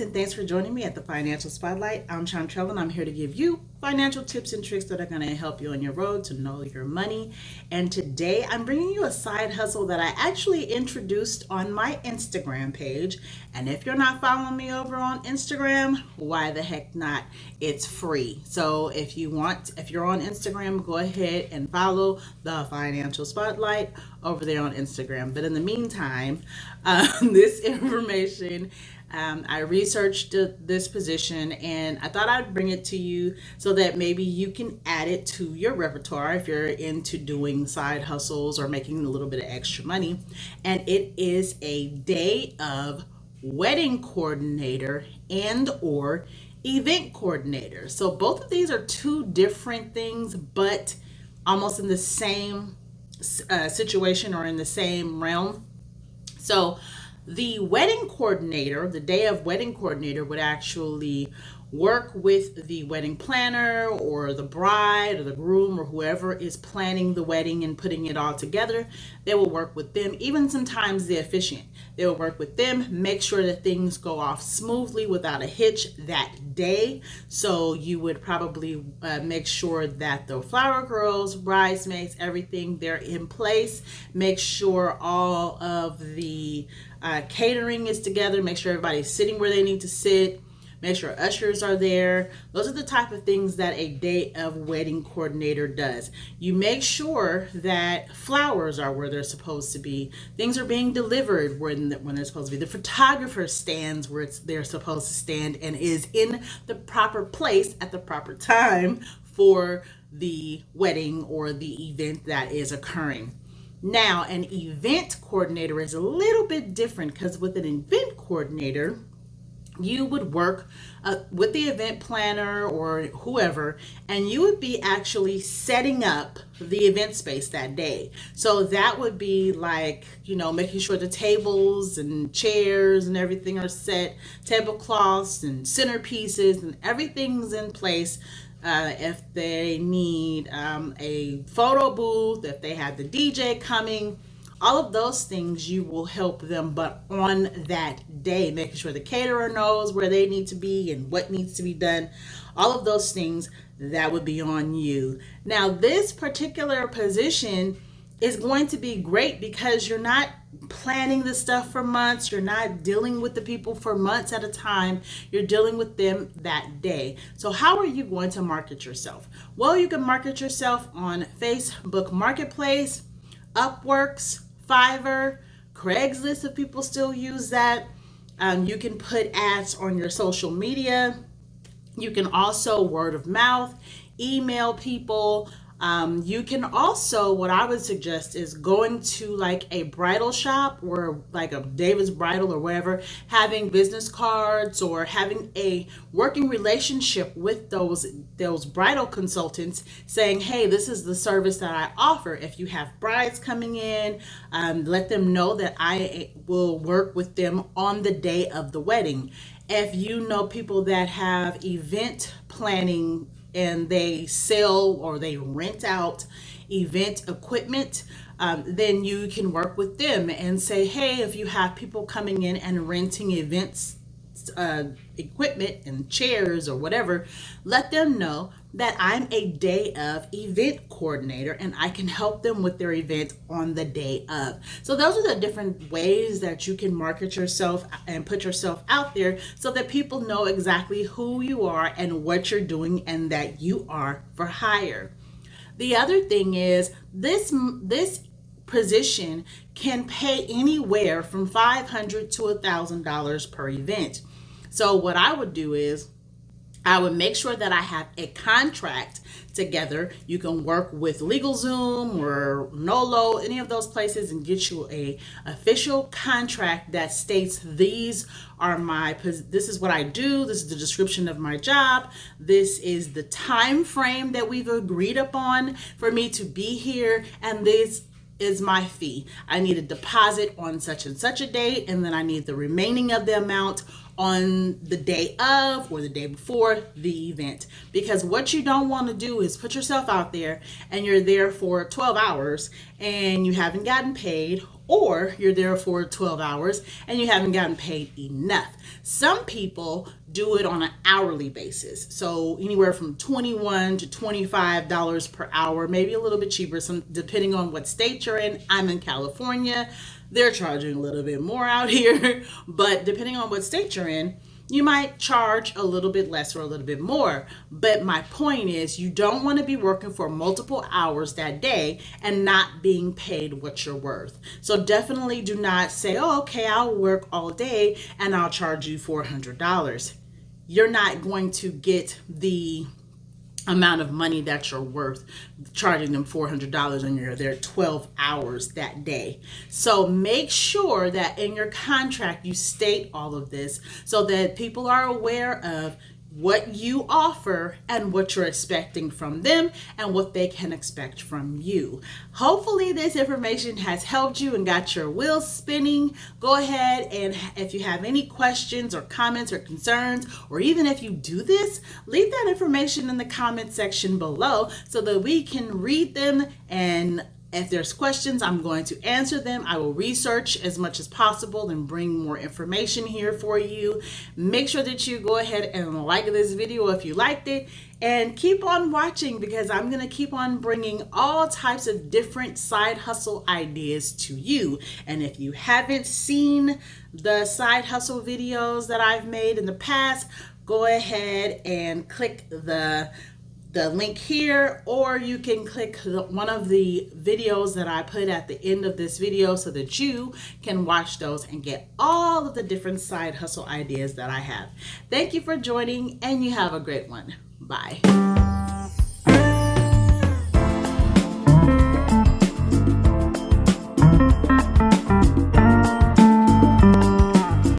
and thanks for joining me at the Financial Spotlight. I'm Chantrell, and I'm here to give you financial tips and tricks that are going to help you on your road to know your money. And today I'm bringing you a side hustle that I actually introduced on my Instagram page. And if you're not following me over on Instagram, why the heck not? It's free. So if you're on Instagram, go ahead and follow the Financial Spotlight over there on Instagram. But in the meantime, this information, I researched this position and I thought I'd bring it to you so that maybe you can add it to your repertoire if you're into doing side hustles or making a little bit of extra money. And it is a day of wedding coordinator and or event coordinator. So both of these are two different things, but almost in the same situation or in the same realm. So the wedding coordinator, the day of wedding coordinator, would actually work with the wedding planner or the bride or the groom or whoever is planning the wedding and putting it all together. They will work with them, even sometimes the officiant. They will work with them, make sure that things go off smoothly without a hitch that day. So you would probably make sure that the flower girls, bridesmaids, everything, they're in place. Make sure all of the catering is together. Make sure everybody's sitting where they need to sit. Make sure ushers are there. Those are the type of things that a day of wedding coordinator does. You make sure that flowers are where they're supposed to be. Things are being delivered when they're supposed to be. The photographer stands where they're supposed to stand and is in the proper place at the proper time for the wedding or the event that is occurring. Now, an event coordinator is a little bit different because with an event coordinator, you would work with the event planner or whoever, and you would be actually setting up the event space that day. So that would be like, making sure the tables and chairs and everything are set, tablecloths and centerpieces and everything's in place. If they need a photo booth, if they have the DJ coming, all of those things you will help them, but on that day, making sure the caterer knows where they need to be and what needs to be done, all of those things, that would be on you. Now, this particular position is going to be great because you're not planning the stuff for months. You're not dealing with the people for months at a time. You're dealing with them that day. So how are you going to market yourself? Well, you can market yourself on Facebook Marketplace, Upworks, Fiverr, Craigslist if people still use that. You can put ads on your social media. You can also word of mouth, email people. You can also, what I would suggest is going to like a bridal shop or like a David's Bridal or wherever, having business cards or having a working relationship with those bridal consultants saying, hey, this is the service that I offer. If you have brides coming in, let them know that I will work with them on the day of the wedding. If you know people that have event planning and they sell or they rent out event equipment, then you can work with them and say, hey, if you have people coming in and renting events equipment and chairs or whatever, let them know that I'm a day of event coordinator and I can help them with their event on the day of. So those are the different ways that you can market yourself and put yourself out there so that people know exactly who you are and what you're doing and that you are for hire. The other thing is this position can pay anywhere from $500 to $1,000 per event. So what I would do is I would make sure that I have a contract together. You can work with LegalZoom or Nolo, any of those places, and get you a official contract that states this is what I do, this is the description of my job, this is the time frame that we've agreed upon for me to be here, and this is my fee. I need a deposit on such and such a date, and then I need the remaining of the amount on the day of or the day before the event. Because what you don't want to do is put yourself out there and you're there for 12 hours and you haven't gotten paid, or you're there for 12 hours and you haven't gotten paid enough. Some people do it on an hourly basis. So anywhere from $21 to $25 per hour, maybe a little bit cheaper, some depending on what state you're in. I'm in California. They're charging a little bit more out here, but depending on what state you're in, you might charge a little bit less or a little bit more. But my point is, you don't want to be working for multiple hours that day and not being paid what you're worth. So definitely do not say, oh, okay, I'll work all day and I'll charge you $400. You're not going to get the amount of money that you're worth charging them $400 and you're there 12 hours that day. So make sure that in your contract you state all of this so that people are aware of what you offer and what you're expecting from them and what they can expect from you. Hopefully this information has helped you and got your wheels spinning. Go ahead, and if you have any questions or comments or concerns, or even if you do this, leave that information in the comment section below so that we can read them, and if there's questions, I'm going to answer them. I will research as much as possible and bring more information here for you. Make sure that you go ahead and like this video if you liked it, and keep on watching because I'm going to keep on bringing all types of different side hustle ideas to you. And if you haven't seen the side hustle videos that I've made in the past, go ahead and click the link here, or you can click one of the videos that I put at the end of this video so that you can watch those and get all of the different side hustle ideas that I have. Thank you for joining, and you have a great one. Bye.